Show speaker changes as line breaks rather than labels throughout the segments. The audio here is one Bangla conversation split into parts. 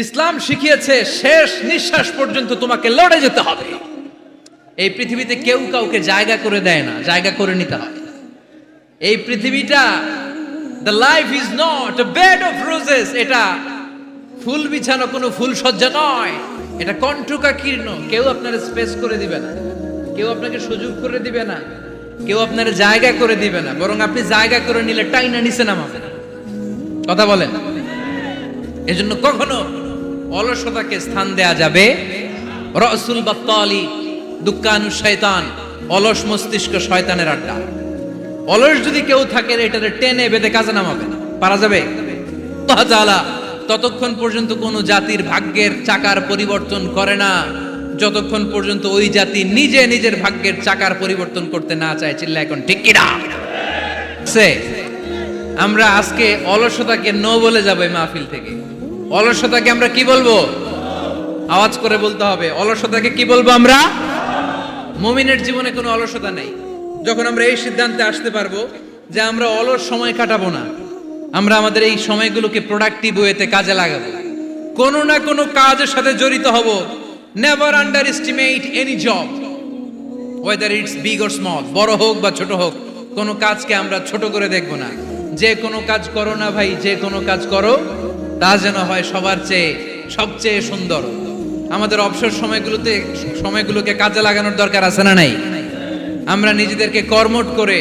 ইসলাম শিখিয়েছে শেষ নিঃশ্বাস পর্যন্ত তোমাকে লড়ে যেতে হবে। এই পৃথিবীতে কেউ কাউকে জায়গা করে দেয় না, জায়গা করে নিতে হয়। এই পৃথিবীটা, the life is not a bed of roses, এটা ফুল বিছানো কোনো ফুল সজ্জা নয়, এটা কণ্টকাকীর্ণ। কেউ আপনার স্পেস করে দিবে না, কেউ আপনাকে সুযোগ করে দিবে না, কেউ আপনার জায়গা করে দিবে না, বরং আপনি জায়গা করে নিলে টাইনা নিচে নামাবে। কথা বলেন। এজন্য কখনো অলসতাকে স্থান দেয়া যাবে। রাসূল বাত্তালি দুক্কানু শয়তান, অলস মস্তিষ্ক শয়তানের আড্ডা। অলস যদি কেউ থাকে এটাতে টেনে বেঁধে কাজে নামাবে না, পারা যাবে? আল্লাহ তাআলা ততক্ষণ পর্যন্ত কোন জাতির ভাগ্যের চাকার পরিবর্তন করে না যতক্ষণ পর্যন্ত ওই জাতি নিজে নিজের ভাগ্যের চাকার পরিবর্তন করতে না চায়। চিল্লা এখন ঠিক কি না? আমরা আজকে অলসতাকে নো বলে যাবো এই মাহফিল থেকে। অলসতাকে আমরা কি বলবো? আওয়াজ করে বলতে হবে। অলসতাকে কি বলবো আমরা? মুমিনের জীবনে কোনো অলসতা নেই। যখন আমরা এই সিদ্ধান্তে আসতে পারবো যে আমরা অলস সময় কাটাবো না, আমরা আমাদের এই সময়গুলোকে প্রোডাক্টিভ ওয়েতে কাজে লাগাবো, কোনো না কোনো কাজের সাথে জড়িত হব। Never under estimate any job, whether it's big or small, বড় হোক বা ছোট হোক, কোনো কাজকে আমরা ছোট করে দেখব না। যে কোনো কাজ করো না ভাই, যে কোনো কাজ করো তা যেন হয় সবার চেয়ে সবচেয়ে সুন্দর। আমাদের অবসর সময়গুলোকে কাজে লাগানোর দরকার আছে না নাই? আমরা নিজেদেরকে কর্মঠ করে,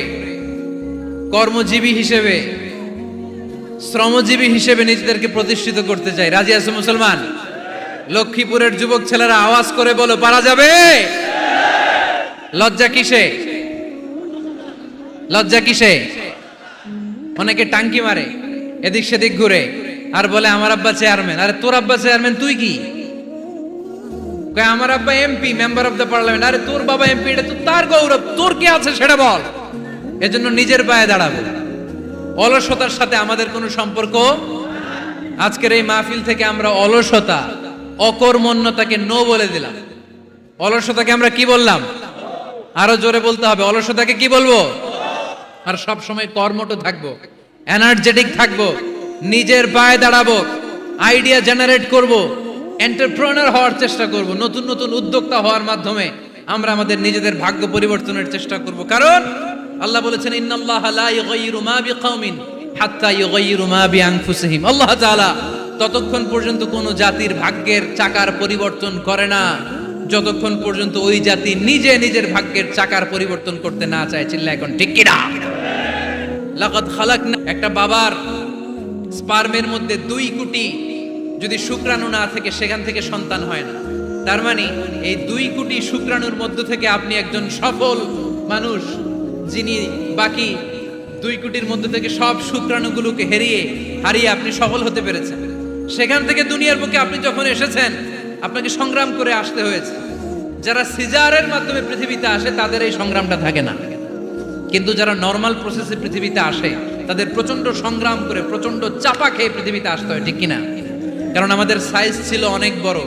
কর্মজীবী হিসেবে, শ্রমজীবী হিসেবে নিজেদেরকে প্রতিষ্ঠিত করতে চাই। রাজি আছে মুসলমান? লক্ষ্মীপুরের যুবক ছেলেরা আওয়াজ করে বলো, পারা যাবে? লজ্জা কিসে? লজ্জা কিসে? অনেকে টাঙ্কি মারে, এদিক সেদিক ঘুরে আর বলে আমার আব্বা চেয়ারম্যান। আরে তোর আব্বা চেয়ারম্যান, তুই কি? আমার আব্বা MP, member of the parliament. আরে তোর বাবা এমপি, এটা তো তার গৌরব, তোর কি আছে সেটা বল। এজন্য নিজের পায়ে দাঁড়াবো। অলসতার সাথে আমাদের কোনো সম্পর্ক। আজকের এই মাহফিল থেকে আমরা অলসতা, অকর্মণ্যতাকে নো বলে দিলাম। অলসতাকে আমরা কি বললাম? আরো জোরে বলতে হবে। অলসতাকে কি বলবো? আর সব সময় কর্মঠ থাকবো, এনার্জেটিক থাকবো, নিজের পায়ে দাঁড়াবো, আইডিয়া জেনারেট করব, এন্টারপ্রেনার হওয়ার চেষ্টা করব, নতুন নতুন উদ্যোক্তা হওয়ার মাধ্যমে আমরা আমাদের নিজেদের ভাগ্য পরিবর্তনের চেষ্টা করব। কারণ আল্লাহ বলেছেন, ইন্নাল্লাহা লা ইউগাইয়িরু মা বিকাওমিন হাত্তা ইউগাইয়িরু মা বিআনফুসিহিম। আল্লাহ তাআলা ততক্ষণ পর্যন্ত কোন জাতির ভাগ্যের চাকার পরিবর্তন করে না যতক্ষণ পর্যন্ত ওই জাতি নিজে নিজের ভাগ্যের চাকার পরিবর্তন করতে না চায়। চিল্লা এখন ঠিক কি না? লাকাদ খালাকনা, একটা বাবার স্পার্মের মধ্যে 2 কোটি যদি শুক্রাণু না থেকে সেখান থেকে সন্তান হয় না। তার মানে এই 2 কোটি শুক্রাণুর মধ্য থেকে আপনি একজন সফল মানুষ, যিনি বাকি 2 কোটির মধ্য থেকে সব শুক্রাণুগুলোকে হারিয়ে আপনি সফল হতে পেরেছেন। সেখান থেকে দুনিয়ার বুকে আপনি যখন এসেছেন, আপনাকে সংগ্রাম করে আসতে হয়েছে। যারা সিজারের মাধ্যমে পৃথিবীতে আসে তাদের এই সংগ্রামটা থাকে না, কিন্তু যারা নর্মাল প্রসেসে পৃথিবীতে আসে তাদের প্রচন্ড সংগ্রাম করে, প্রচন্ড চাপা খেয়ে পৃথিবীতে আসতে হয়। ঠিক কিনা? কারণ আমাদের সাইজ ছিল অনেক বড়।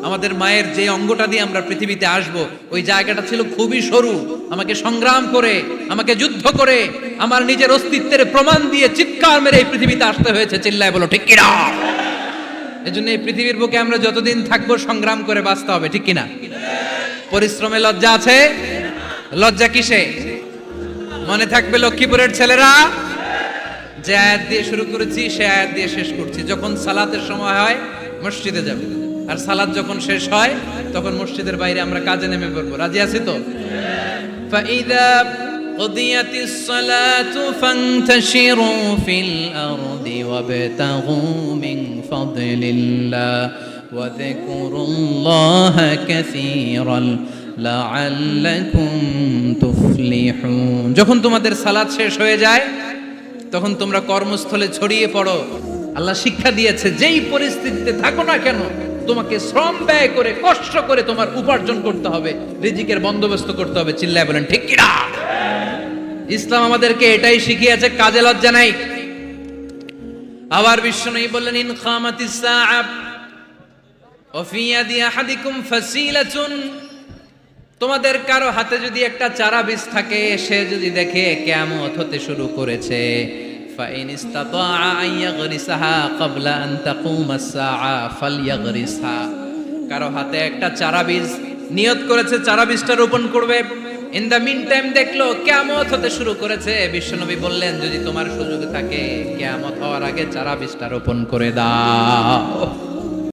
আমাদের মায়ের যে অঙ্গটা দিয়ে আমরা পৃথিবীতে আসব, ওই জায়গাটা ছিল খুবই সরু। আমাকে সংগ্রাম করে, আমাকে যুদ্ধ করে, আমার নিজের অস্তিত্বের প্রমাণ দিয়ে চিৎকার মেরে এই পৃথিবীতে আসতে হয়েছে। চিল্লায় বলো ঠিক কিনা? এজন্য এই পৃথিবীর বুকে আমরা যতদিন থাকবো সংগ্রাম করে বাঁচতে হবে। ঠিক কিনা? পরিশ্রমে লজ্জা আছে? লজ্জা কিসে? মনে থাকবে লক্ষ্মীপুরের ছেলেরা, যে আয়াত দিয়ে শুরু করেছি সে আয়াত দিয়ে শেষ করছি। যখন সালাতের সময় হয় মসজিদে যাব, আর সালাত যখন শেষ হয় তখন মসজিদের বাইরে আমরা কাজে নেমে পড়বো। রাজি আছি তো? ফাইদা কুদিয়াতিস সালাতু ফান্তাশিরু ফিল আরদি ওয়াবতাগু মিন ফাদলিল্লাহ ওয়া যিকুরুল্লাহা কাসীরান লাআল্লাকুম তুফলিহুন। যখন তোমাদের সালাত শেষ হয়ে যায় তখন তোমরা কর্মস্থলে ছড়িয়ে পড়ো। আল্লাহ শিক্ষা দিয়েছে, যেই পরিস্থিতিতে থাকো না কেন তোমাকে শ্রম ব্যয় করে, কষ্ট করে তোমার উপার্জন করতে হবে, রিজিকের বন্দোবস্ত করতে হবে। চিল্লায় বলেন ঠিক কিনা? ইসলাম আমাদেরকে এটাই শিখিয়েছে, কাজে লজ্জা নাই। আবার বিশ্বনবী বললেন, ইন খামাতিস সাআ ওয়া ফি ইয়াদি আহাদিকুম ফাসিলাতুন, তোমাদের কারো হাতে যদি একটা চারা বীজ থাকে, সে যদি দেখে কিয়ামত হতে শুরু করেছে, ফাইন ইসতাতাআ আন ইয়াগরিসাহা ক্বাবলা আন তাকুমাস সাআ ফালইয়াগরিসহা। কারো হাতে একটা চারা বীজ নিয়ত করেছে, চারা বীজটা রোপণ করবে। ইন দা মিন টাইম দেখলো কিয়ামত হতে শুরু করেছে। বিশ্বনবী বললেন, যদি তোমার সুযোগ থাকে কিয়ামত হওয়ার আগে চারা বীজটা রোপণ করে দাও।